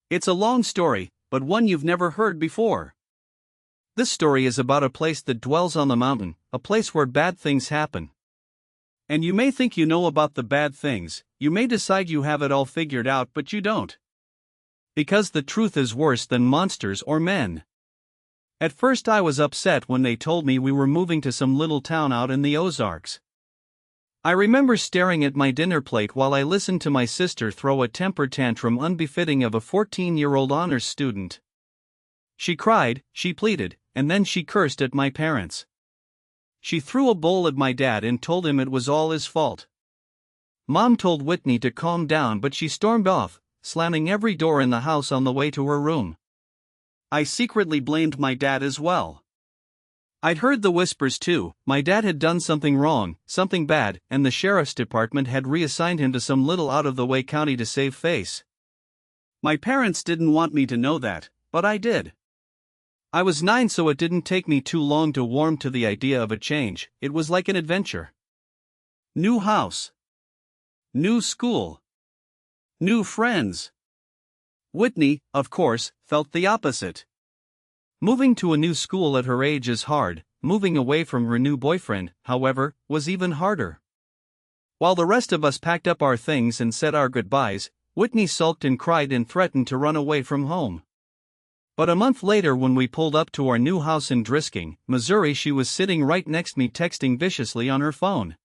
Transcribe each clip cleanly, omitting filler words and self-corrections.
It's a long story, but one you've never heard before. This story is about a place that dwells on the mountain, a place where bad things happen. And you may think you know about the bad things, you may decide you have it all figured out, but you don't. Because the truth is worse than monsters or men. At first I was upset when they told me we were moving to some little town out in the Ozarks. I remember staring at my dinner plate while I listened to my sister throw a temper tantrum unbefitting of a 14-year-old honors student. She cried, she pleaded, and then she cursed at my parents. She threw a bowl at my dad and told him it was all his fault. Mom told Whitney to calm down, but she stormed off, slamming every door in the house on the way to her room. I secretly blamed my dad as well. I'd heard the whispers too. My dad had done something wrong, something bad, and the sheriff's department had reassigned him to some little out-of-the-way county to save face. My parents didn't want me to know that, but I did. I was 9, so it didn't take me too long to warm to the idea of a change. It was like an adventure. New house. New school. New friends. Whitney, of course, felt the opposite. Moving to a new school at her age is hard. Moving away from her new boyfriend, however, was even harder. While the rest of us packed up our things and said our goodbyes, Whitney sulked and cried and threatened to run away from home. But a month later, when we pulled up to our new house in Drisking, Missouri, she was sitting right next to me texting viciously on her phone.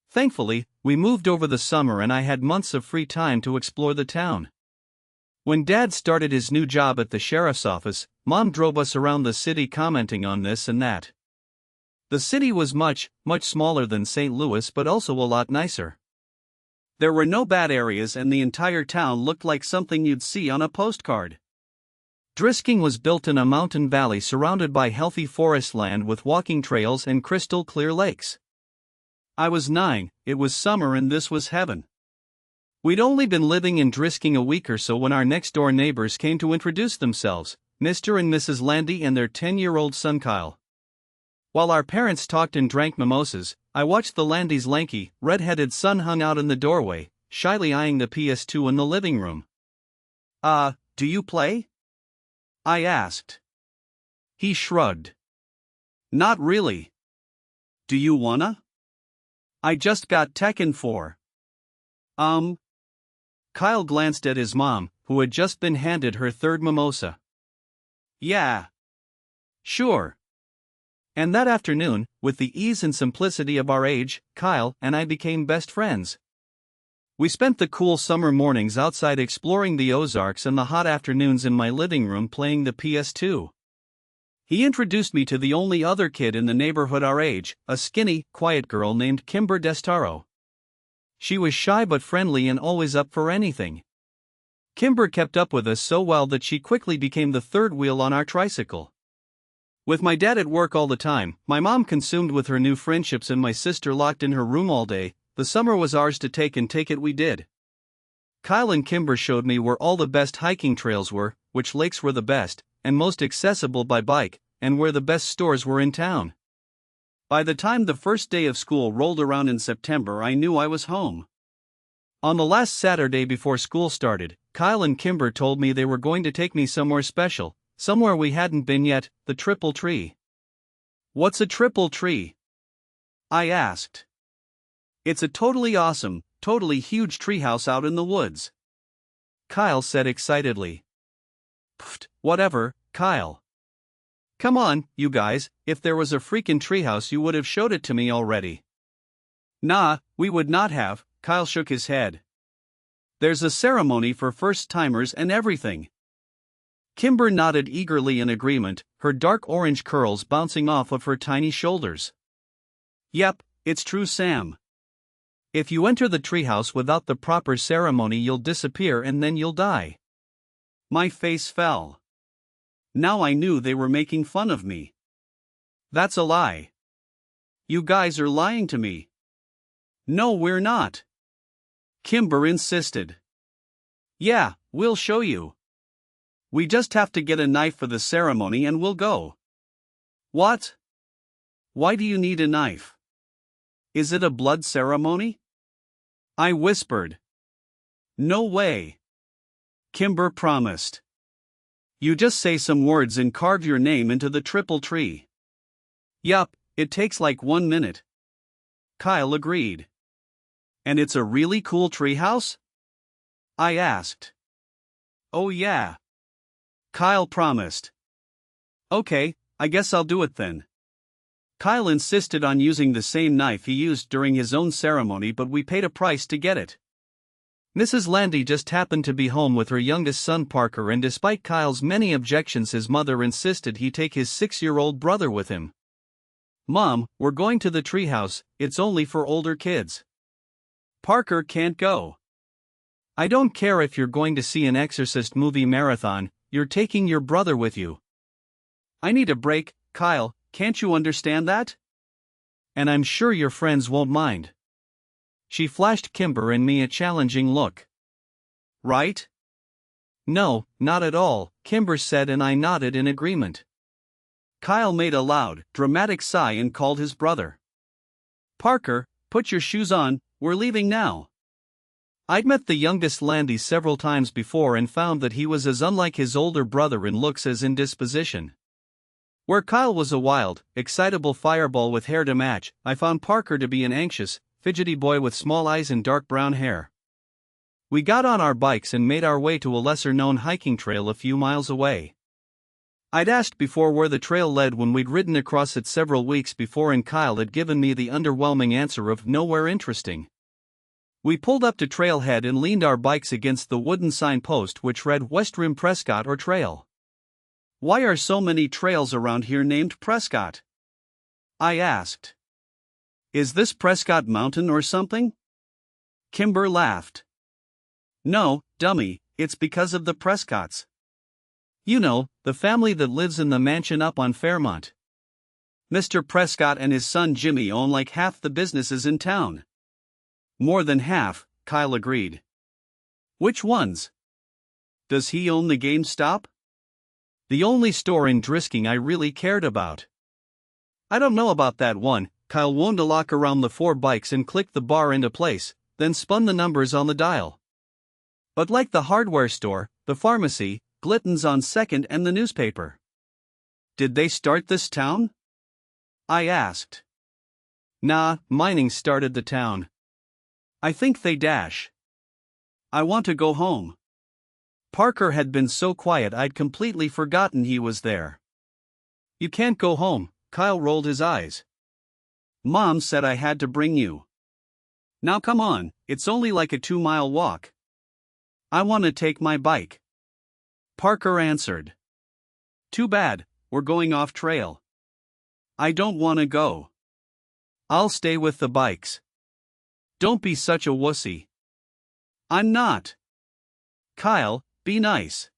Thankfully, we moved over the summer and I had months of free time to explore the town. When Dad started his new job at the sheriff's office, Mom drove us around the city commenting on this and that. The city was much, much smaller than St. Louis, but also a lot nicer. There were no bad areas and the entire town looked like something you'd see on a postcard. Drisking was built in a mountain valley surrounded by healthy forest land with walking trails and crystal clear lakes. I was 9, it was summer and this was heaven. We'd only been living in Drisking a week or so when our next-door neighbors came to introduce themselves, Mr. and Mrs. Landy and their 10-year-old son Kyle. While our parents talked and drank mimosas, I watched the Landys' lanky, red-headed son hung out in the doorway, shyly eyeing the PS2 in the living room. Do you play?" I asked. He shrugged. "Not really. Do you wanna? I just got Tekken 4. Kyle glanced at his mom, who had just been handed her third mimosa. "Yeah. Sure." And that afternoon, with the ease and simplicity of our age, Kyle and I became best friends. We spent the cool summer mornings outside exploring the Ozarks and the hot afternoons in my living room playing the PS2. He introduced me to the only other kid in the neighborhood our age, a skinny, quiet girl named Kimber. She was shy but friendly and always up for anything. Kimber kept up with us so well that she quickly became the third wheel on our tricycle. With my dad at work all the time, my mom consumed with her new friendships, and my sister locked in her room all day, the summer was ours to take, and take it we did. Kyle and Kimber showed me where all the best hiking trails were, which lakes were the best and most accessible by bike, and where the best stores were in town. By the time the first day of school rolled around in September, I knew I was home. On the last Saturday before school started, Kyle and Kimber told me they were going to take me somewhere special, somewhere we hadn't been yet, the Triple Tree. "What's a triple tree?" I asked. "It's a totally awesome, totally huge treehouse out in the woods," Kyle said excitedly. "Pfft, whatever, Kyle. Come on, you guys, if there was a freaking treehouse you would have showed it to me already." "Nah, we would not have," Kyle shook his head. "There's a ceremony for first-timers and everything." Kimber nodded eagerly in agreement, her dark orange curls bouncing off of her tiny shoulders. "Yep, it's true, Sam. If you enter the treehouse without the proper ceremony, you'll disappear and then you'll die." My face fell. Now I knew they were making fun of me. "That's a lie. You guys are lying to me." "No, we're not," Kimber insisted. "Yeah, we'll show you. We just have to get a knife for the ceremony and we'll go." "What? Why do you need a knife? Is it a blood ceremony?" I whispered. "No way." Kimber promised. You just say some words and carve your name into the triple tree. Yup, it takes like 1 minute. Kyle agreed. And it's a really cool treehouse? I asked. Oh yeah. Kyle promised. Okay, I guess I'll do it then. Kyle insisted on using the same knife he used during his own ceremony, but we paid a price to get it. Mrs. Landy just happened to be home with her youngest son Parker, and despite Kyle's many objections, his mother insisted he take his 6-year-old brother with him. Mom, we're going to the treehouse, it's only for older kids. Parker can't go. I don't care if you're going to see an Exorcist movie marathon, you're taking your brother with you. I need a break, Kyle, can't you understand that? And I'm sure your friends won't mind. She flashed Kimber and me a challenging look. Right? No, not at all, Kimber said, and I nodded in agreement. Kyle made a loud, dramatic sigh and called his brother. Parker, put your shoes on, we're leaving now. I'd met the youngest Landy several times before and found that he was as unlike his older brother in looks as in disposition. Where Kyle was a wild, excitable fireball with hair to match, I found Parker to be an anxious, fidgety boy with small eyes and dark brown hair. We got on our bikes and made our way to a lesser-known hiking trail a few miles away. I'd asked before where the trail led when we'd ridden across it several weeks before, and Kyle had given me the underwhelming answer of nowhere interesting. We pulled up to trailhead and leaned our bikes against the wooden signpost which read West Rim Prescott or Trail. Why are so many trails around here named Prescott? I asked. Is this Prescott Mountain or something? Kimber laughed. No, dummy, it's because of the Prescotts. You know, the family that lives in the mansion up on Fairmont. Mr. Prescott and his son Jimmy own like half the businesses in town. More than half, Kyle agreed. Which ones? Does he own the GameStop? The only store in Drisking I really cared about. I don't know about that one. Kyle wound a lock around the 4 bikes and clicked the bar into place, then spun the numbers on the dial. But like the hardware store, the pharmacy, Glitton's on Second, and the newspaper. Did they start this town? I asked. Nah, mining started the town. I think they dash. I want to go home. Parker had been so quiet I'd completely forgotten he was there. You can't go home, Kyle rolled his eyes. Mom said I had to bring you. Now come on, it's only like a 2-mile walk. I want to take my bike. Parker answered. Too bad, we're going off trail. I don't want to go. I'll stay with the bikes. Don't be such a wussy. I'm not. Kyle, be nice.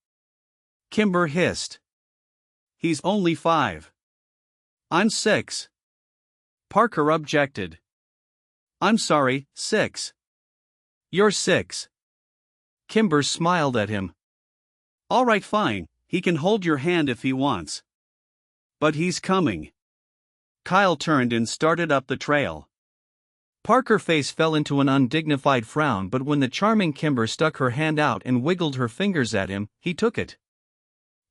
Kimber hissed. He's only 5. I'm 6. Parker objected. I'm sorry, 6. You're 6. Kimber smiled at him. All right, fine, he can hold your hand if he wants. But he's coming. Kyle turned and started up the trail. Parker's face fell into an undignified frown, but when the charming Kimber stuck her hand out and wiggled her fingers at him, he took it.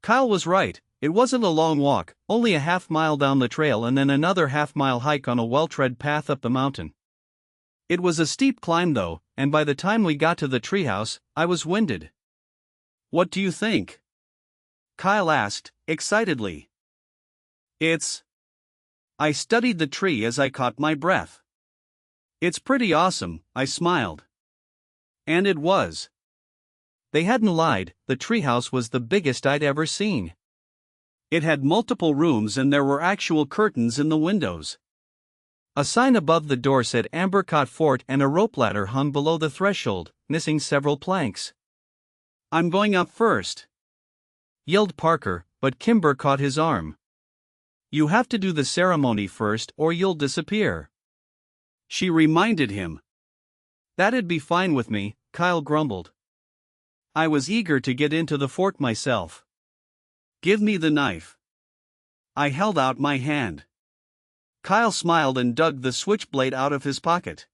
Kyle was right, it wasn't a long walk, only a half-mile down the trail and then another half-mile hike on a well-tread path up the mountain. It was a steep climb though, and by the time we got to the treehouse, I was winded. What do you think? Kyle asked, excitedly. I studied the tree as I caught my breath. It's pretty awesome, I smiled. And it was. They hadn't lied, the treehouse was the biggest I'd ever seen. It had multiple rooms and there were actual curtains in the windows. A sign above the door said Ambercott Fort and a rope ladder hung below the threshold, missing several planks. I'm going up first, yelled Parker, but Kimber caught his arm. You have to do the ceremony first or you'll disappear. She reminded him. That'd be fine with me, Kyle grumbled. I was eager to get into the fort myself. Give me the knife. I held out my hand. Kyle smiled and dug the switchblade out of his pocket.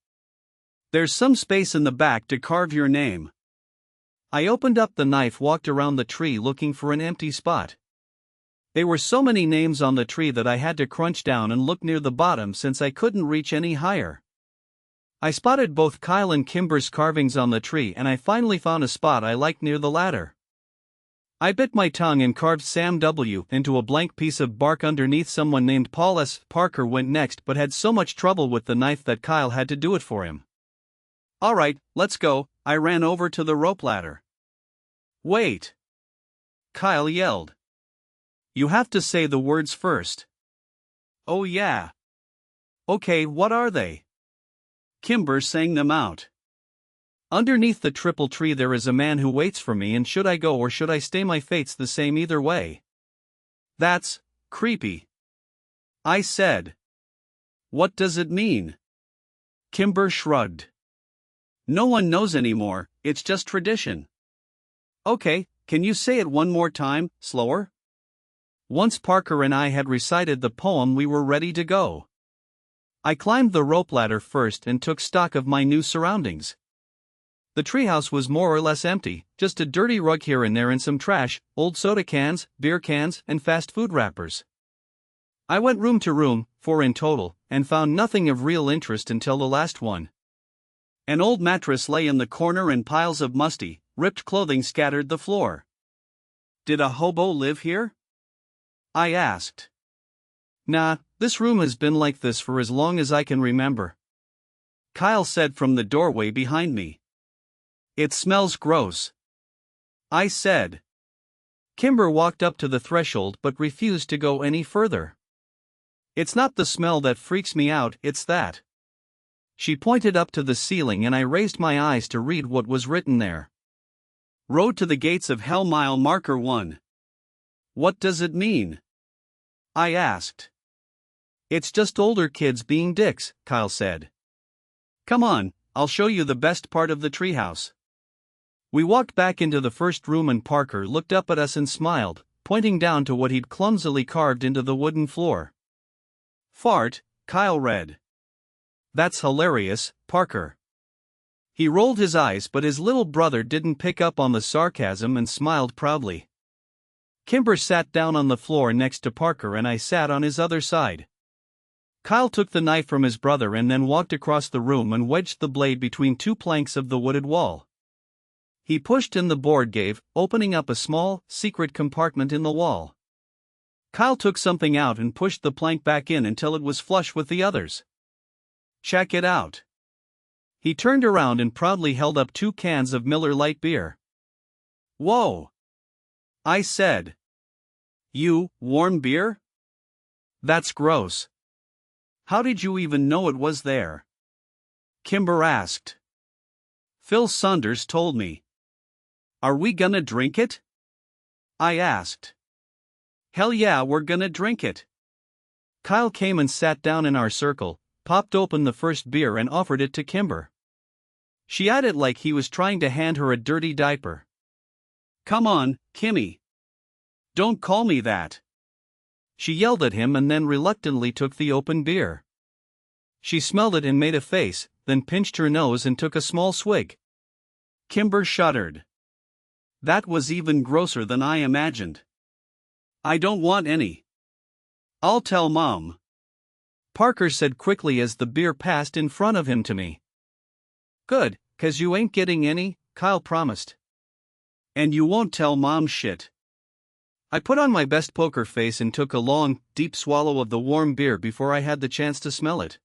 There's some space in the back to carve your name. I opened up the knife, walked around the tree looking for an empty spot. There were so many names on the tree that I had to crunch down and look near the bottom since I couldn't reach any higher. I spotted both Kyle and Kimber's carvings on the tree, and I finally found a spot I liked near the ladder. I bit my tongue and carved Sam W. into a blank piece of bark underneath. Someone named Paul S. Parker went next but had so much trouble with the knife that Kyle had to do it for him. "Alright, let's go," I ran over to the rope ladder. "Wait!" Kyle yelled. "You have to say the words first." "Oh yeah. Okay, what are they?" Kimber sang them out. "Underneath the triple tree there is a man who waits for me, and should I go or should I stay, my fate's the same either way." "That's creepy," I said. "What does it mean?" Kimber shrugged. "No one knows anymore, it's just tradition." "Okay, can you say it one more time, slower?" Once Parker and I had recited the poem, we were ready to go. I climbed the rope ladder first and took stock of my new surroundings. The treehouse was more or less empty, just a dirty rug here and there and some trash, old soda cans, beer cans, and fast food wrappers. I went room to room, 4 in total, and found nothing of real interest until the last one. An old mattress lay in the corner and piles of musty, ripped clothing scattered the floor. "Did a hobo live here?" I asked. "Nah, this room has been like this for as long as I can remember," Kyle said from the doorway behind me. "It smells gross," I said. Kimber walked up to the threshold but refused to go any further. "It's not the smell that freaks me out, it's that." She pointed up to the ceiling and I raised my eyes to read what was written there. "Road to the Gates of Hell, mile marker 1. "What does it mean?" I asked. "It's just older kids being dicks," Kyle said. "Come on, I'll show you the best part of the treehouse." We walked back into the first room and Parker looked up at us and smiled, pointing down to what he'd clumsily carved into the wooden floor. "Fart," Kyle read. "That's hilarious, Parker." He rolled his eyes, but his little brother didn't pick up on the sarcasm and smiled proudly. Kimber sat down on the floor next to Parker and I sat on his other side. Kyle took the knife from his brother and then walked across the room and wedged the blade between 2 planks of the wooded wall. He pushed in the board gave, opening up a small, secret compartment in the wall. Kyle took something out and pushed the plank back in until it was flush with the others. "Check it out." He turned around and proudly held up 2 cans of Miller Lite beer. "Whoa!" I said. "You, warm beer? That's gross. How did you even know it was there?" Kimber asked. "Phil Saunders told me." "Are we gonna drink it?" I asked. "Hell yeah, we're gonna drink it." Kyle came and sat down in our circle, popped open the first beer and offered it to Kimber. She eyed it like he was trying to hand her a dirty diaper. "Come on, Kimmy. Don't call me that." She yelled at him and then reluctantly took the open beer. She smelled it and made a face, then pinched her nose and took a small swig. Kimber shuddered. "That was even grosser than I imagined. I don't want any. I'll tell Mom," Parker said quickly as the beer passed in front of him to me. "Good, 'cause you ain't getting any," Kyle promised. "And you won't tell Mom shit." I put on my best poker face and took a long, deep swallow of the warm beer before I had the chance to smell it.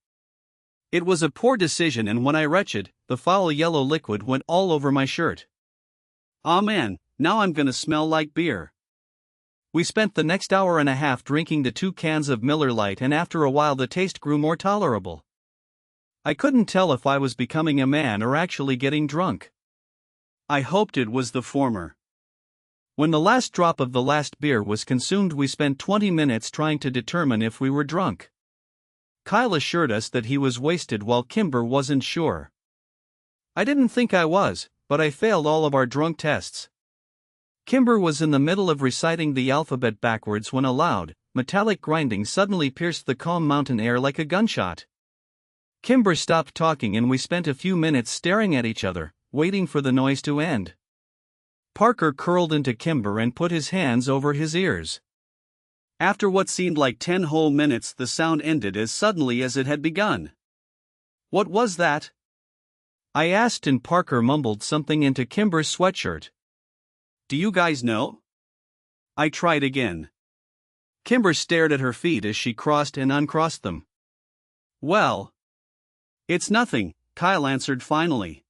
It was a poor decision, and when I retched, the foul yellow liquid went all over my shirt. "Aw man, now I'm gonna smell like beer." We spent the next hour and a half drinking the 2 cans of Miller Lite, and after a while the taste grew more tolerable. I couldn't tell if I was becoming a man or actually getting drunk. I hoped it was the former. When the last drop of the last beer was consumed, we spent 20 minutes trying to determine if we were drunk. Kyle assured us that he was wasted while Kimber wasn't sure. I didn't think I was, but I failed all of our drunk tests. Kimber was in the middle of reciting the alphabet backwards when a loud, metallic grinding suddenly pierced the calm mountain air like a gunshot. Kimber stopped talking and we spent a few minutes staring at each other, waiting for the noise to end. Parker curled into Kimber and put his hands over his ears. After what seemed like 10 whole minutes, the sound ended as suddenly as it had begun. "What was that?" I asked, and Parker mumbled something into Kimber's sweatshirt. "Do you guys know?" I tried again. Kimber stared at her feet as she crossed and uncrossed them. "Well, it's nothing," Kyle answered finally.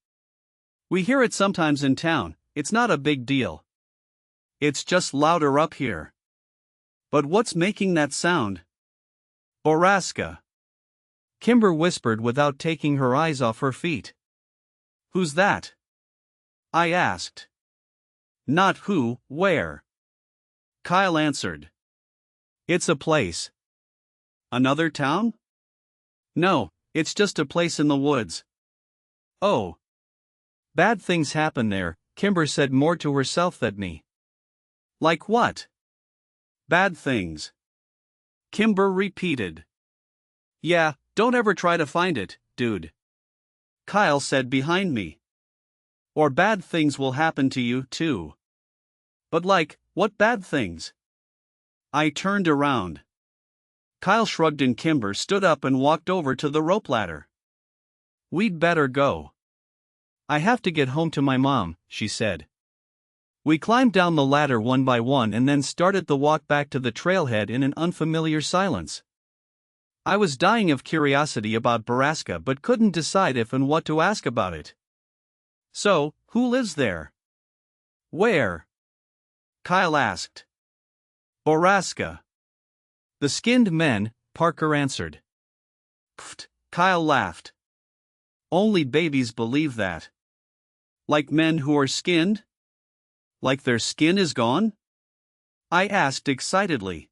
"We hear it sometimes in town, it's not a big deal. It's just louder up here." "But what's making that sound?" "Borrasca," Kimber whispered without taking her eyes off her feet. "Who's that?" I asked. "Not who, where." Kyle answered. "It's a place." "Another town?" "No, it's just a place in the woods." "Oh. Bad things happen there," Kimber said more to herself than me. "Like what?" "Bad things," Kimber repeated. "Yeah, don't ever try to find it, dude," Kyle said behind me. "Or bad things will happen to you, too." "But like, what bad things?" I turned around. Kyle shrugged and Kimber stood up and walked over to the rope ladder. "We'd better go. I have to get home to my mom," she said. We climbed down the ladder one by one and then started the walk back to the trailhead in an unfamiliar silence. I was dying of curiosity about Borrasca but couldn't decide if and what to ask about it. "So, who lives there?" "Where?" Kyle asked. "Borrasca." "The skinned men," Parker answered. "Pfft," Kyle laughed. "Only babies believe that." "Like men who are skinned? Like their skin is gone?" I asked excitedly.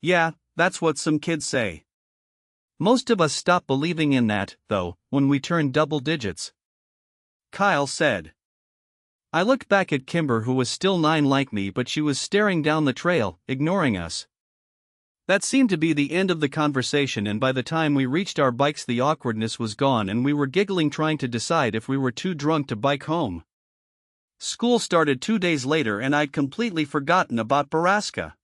"Yeah, that's what some kids say. Most of us stop believing in that, though, when we turn double digits," Kyle said. I looked back at Kimber, who was still 9 like me, but she was staring down the trail, ignoring us. That seemed to be the end of the conversation, and by the time we reached our bikes the awkwardness was gone and we were giggling trying to decide if we were too drunk to bike home. School started 2 days later and I'd completely forgotten about Borrasca.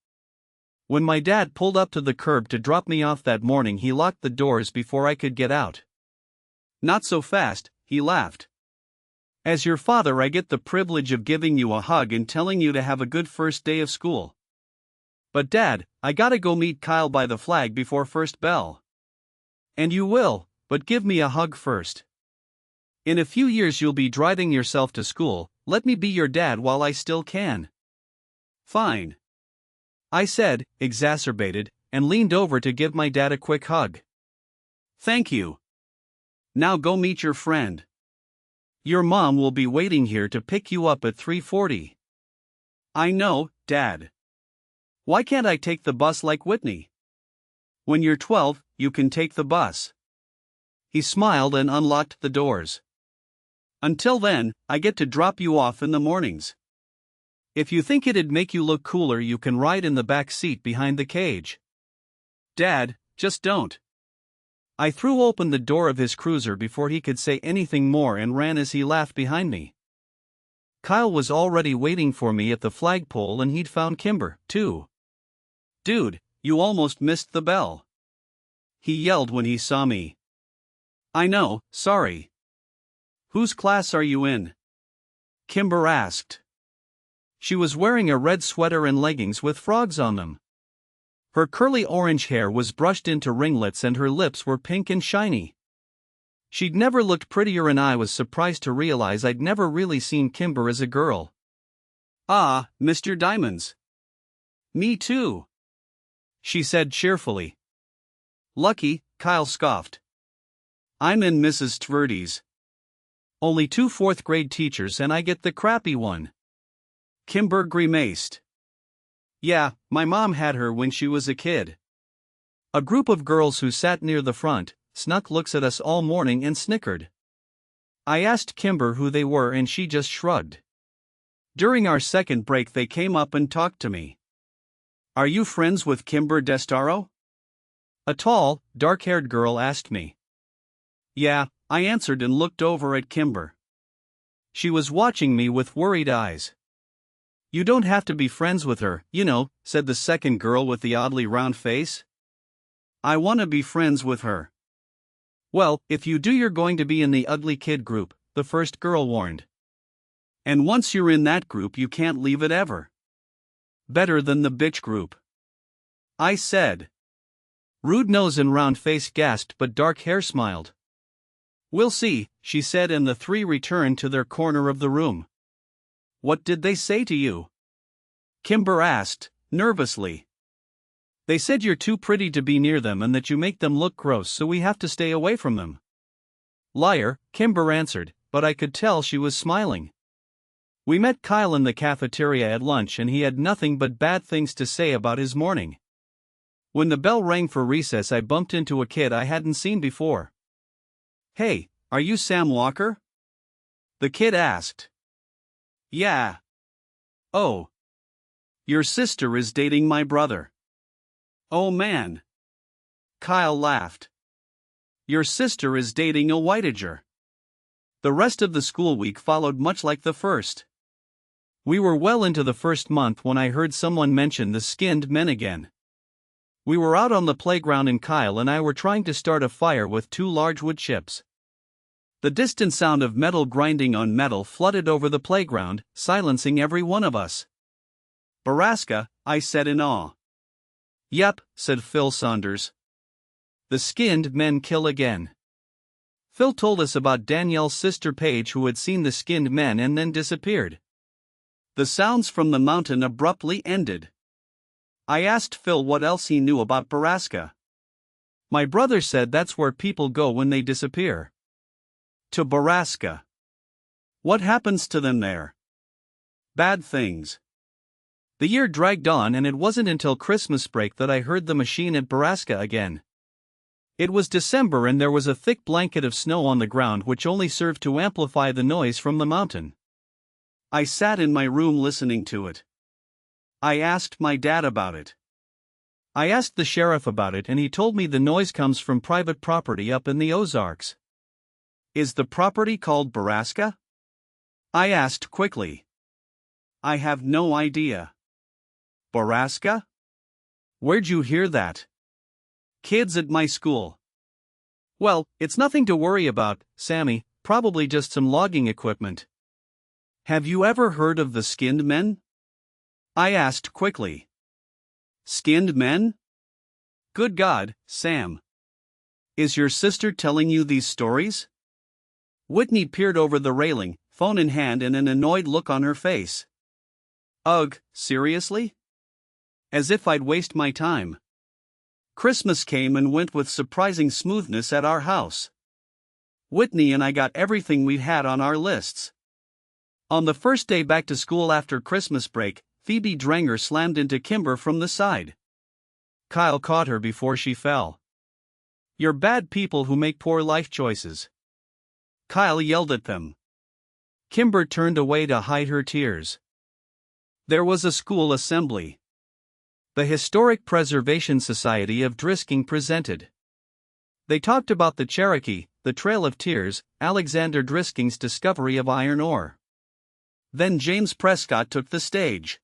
When my dad pulled up to the curb to drop me off that morning, he locked the doors before I could get out. "Not so fast," he laughed. "As your father, I get the privilege of giving you a hug and telling you to have a good first day of school. But Dad, I gotta go meet Kyle by the flag before first bell." "And you will, but give me a hug first. In a few years you'll be driving yourself to school, let me be your dad while I still can." "Fine," I said, exacerbated, and leaned over to give my dad a quick hug. "Thank you. Now go meet your friend. Your mom will be waiting here to pick you up at 3:40. "I know, Dad. Why can't I take the bus like Whitney?" "When you're 12, you can take the bus." He smiled and unlocked the doors. "Until then, I get to drop you off in the mornings. If you think it'd make you look cooler, you can ride in the back seat behind the cage." "Dad, just don't." I threw open the door of his cruiser before he could say anything more and ran as he laughed behind me. Kyle was already waiting for me at the flagpole and he'd found Kimber, too. "Dude, you almost missed the bell," he yelled when he saw me. "I know, sorry." "Whose class are you in?" Kimber asked. She was wearing a red sweater and leggings with frogs on them. Her curly orange hair was brushed into ringlets and her lips were pink and shiny. She'd never looked prettier, and I was surprised to realize I'd never really seen Kimber as a girl. "Ah, Mr. Diamonds." "Me too," she said cheerfully. "Lucky," Kyle scoffed. "I'm in Mrs. Tverdy's. Only 2 fourth-grade teachers and I get the crappy one." Kimber grimaced. "Yeah, my mom had her when she was a kid." A group of girls who sat near the front snuck looks at us all morning and snickered. I asked Kimber who they were and she just shrugged. During our second break they came up and talked to me. "Are you friends with Kimber Destaro?" a tall, dark-haired girl asked me. "Yeah," I answered and looked over at Kimber. She was watching me with worried eyes. You don't have to be friends with her, you know, said the second girl with the oddly round face. I want to be friends with her. Well, if you do, you're going to be in the ugly kid group, the first girl warned. And once you're in that group, you can't leave it ever. Better than the bitch group, I said. Rude nose and round face gasped, but dark hair smiled. We'll see, she said, and the three returned to their corner of the room. What did they say to you? Kimber asked, nervously. They said you're too pretty to be near them and that you make them look gross, so we have to stay away from them. Liar, Kimber answered, but I could tell she was smiling. We met Kyle in the cafeteria at lunch and he had nothing but bad things to say about his morning. When the bell rang for recess, I bumped into a kid I hadn't seen before. Hey, are you Sam Walker? The kid asked. Yeah. Oh. Your sister is dating my brother. Oh man. Kyle laughed. Your sister is dating a whitager. The rest of the school week followed much like the first. We were well into the first month when I heard someone mention the skinned men again. We were out on the playground and Kyle and I were trying to start a fire with 2 large wood chips. The distant sound of metal grinding on metal flooded over the playground, silencing every one of us. Borrasca, I said in awe. Yep, said Phil Saunders. The skinned men kill again. Phil told us about Danielle's sister Paige, who had seen the skinned men and then disappeared. The sounds from the mountain abruptly ended. I asked Phil what else he knew about Borrasca. My brother said that's where people go when they disappear. To Borrasca. What happens to them there? Bad things. The year dragged on and it wasn't until Christmas break that I heard the machine at Borrasca again. It was December and there was a thick blanket of snow on the ground which only served to amplify the noise from the mountain. I sat in my room listening to it. I asked my dad about it. I asked the sheriff about it and he told me the noise comes from private property up in the Ozarks. Is the property called Borrasca? I asked quickly. I have no idea. Borrasca? Where'd you hear that? Kids at my school. Well, it's nothing to worry about, Sammy, probably just some logging equipment. Have you ever heard of the skinned men? I asked quickly. Skinned men? Good God, Sam. Is your sister telling you these stories? Whitney peered over the railing, phone in hand and an annoyed look on her face. Ugh, seriously? As if I'd waste my time. Christmas came and went with surprising smoothness at our house. Whitney and I got everything we had on our lists. On the first day back to school after Christmas break, Phoebe Dranger slammed into Kimber from the side. Kyle caught her before she fell. You're bad people who make poor life choices. Kyle yelled at them. Kimber turned away to hide her tears. There was a school assembly. The Historic Preservation Society of Drisking presented. They talked about the Cherokee, the Trail of Tears, Alexander Drisking's discovery of iron ore. Then James Prescott took the stage.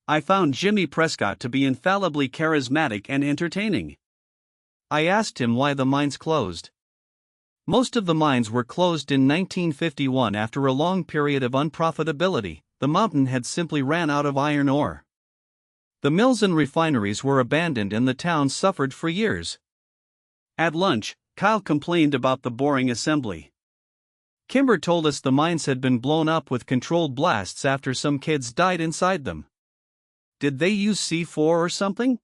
I found Jimmy Prescott to be infallibly charismatic and entertaining. I asked him why the mines closed. Most of the mines were closed in 1951 after a long period of unprofitability. The mountain had simply ran out of iron ore. The mills and refineries were abandoned and the town suffered for years. At lunch, Kyle complained about the boring assembly. Kimber told us the mines had been blown up with controlled blasts after some kids died inside them. Did they use C4 or something?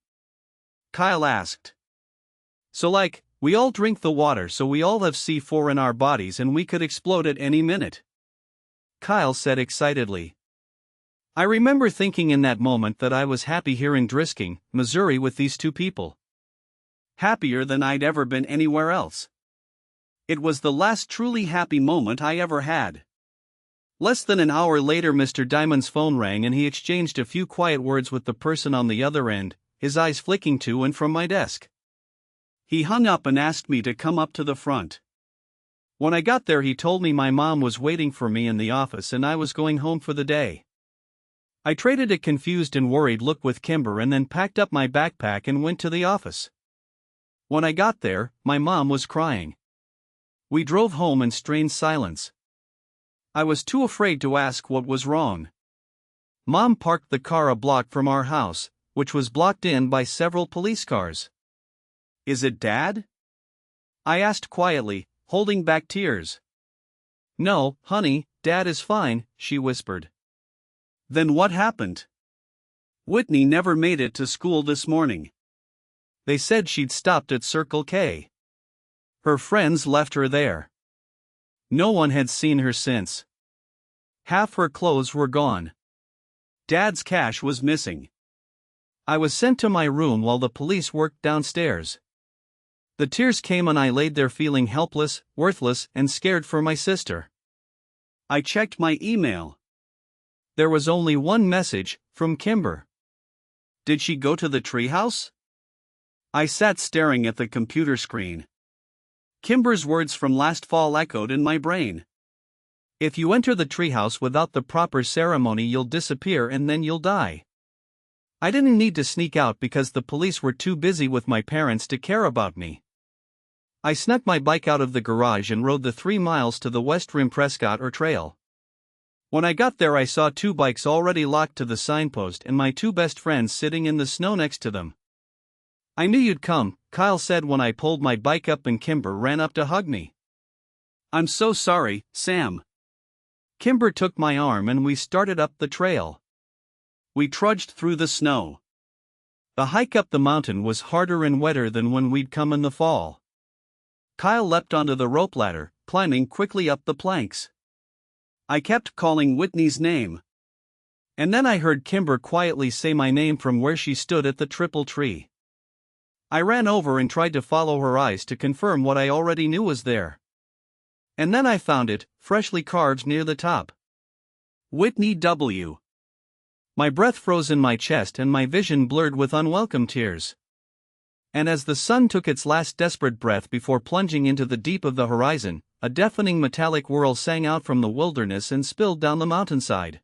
Kyle asked. So we all drink the water, so we all have C4 in our bodies and we could explode at any minute. Kyle said excitedly. I remember thinking in that moment that I was happy here in Drisking, Missouri with these two people. Happier than I'd ever been anywhere else. It was the last truly happy moment I ever had. Less than an hour later, Mr. Diamond's phone rang and he exchanged a few quiet words with the person on the other end, his eyes flicking to and from my desk. He hung up and asked me to come up to the front. When I got there, he told me my mom was waiting for me in the office and I was going home for the day. I traded a confused and worried look with Kimber and then packed up my backpack and went to the office. When I got there, my mom was crying. We drove home in strained silence. I was too afraid to ask what was wrong. Mom parked the car a block from our house, which was blocked in by several police cars. "Is it Dad?" I asked quietly, holding back tears. "No, honey, Dad is fine," she whispered. "Then what happened?" "Whitney never made it to school this morning. They said she'd stopped at Circle K. Her friends left her there. No one had seen her since. Half her clothes were gone. Dad's cash was missing." I was sent to my room while the police worked downstairs. The tears came and I laid there feeling helpless, worthless, and scared for my sister. I checked my email. There was only one message, from Kimber. Did she go to the treehouse? I sat staring at the computer screen. Kimber's words from last fall echoed in my brain. "If you enter the treehouse without the proper ceremony, you'll disappear and then you'll die." I didn't need to sneak out because the police were too busy with my parents to care about me. I snuck my bike out of the garage and rode the 3 miles to the West Rim Prescott or trail. When I got there, I saw 2 bikes already locked to the signpost and my 2 best friends sitting in the snow next to them. "I knew you'd come," Kyle said when I pulled my bike up and Kimber ran up to hug me. "I'm so sorry, Sam." Kimber took my arm and we started up the trail. We trudged through the snow. The hike up the mountain was harder and wetter than when we'd come in the fall. Kyle leapt onto the rope ladder, climbing quickly up the planks. I kept calling Whitney's name. And then I heard Kimber quietly say my name from where she stood at the triple tree. I ran over and tried to follow her eyes to confirm what I already knew was there. And then I found it, freshly carved near the top. Whitney W. My breath froze in my chest and my vision blurred with unwelcome tears. And as the sun took its last desperate breath before plunging into the deep of the horizon, a deafening metallic whirl sang out from the wilderness and spilled down the mountainside.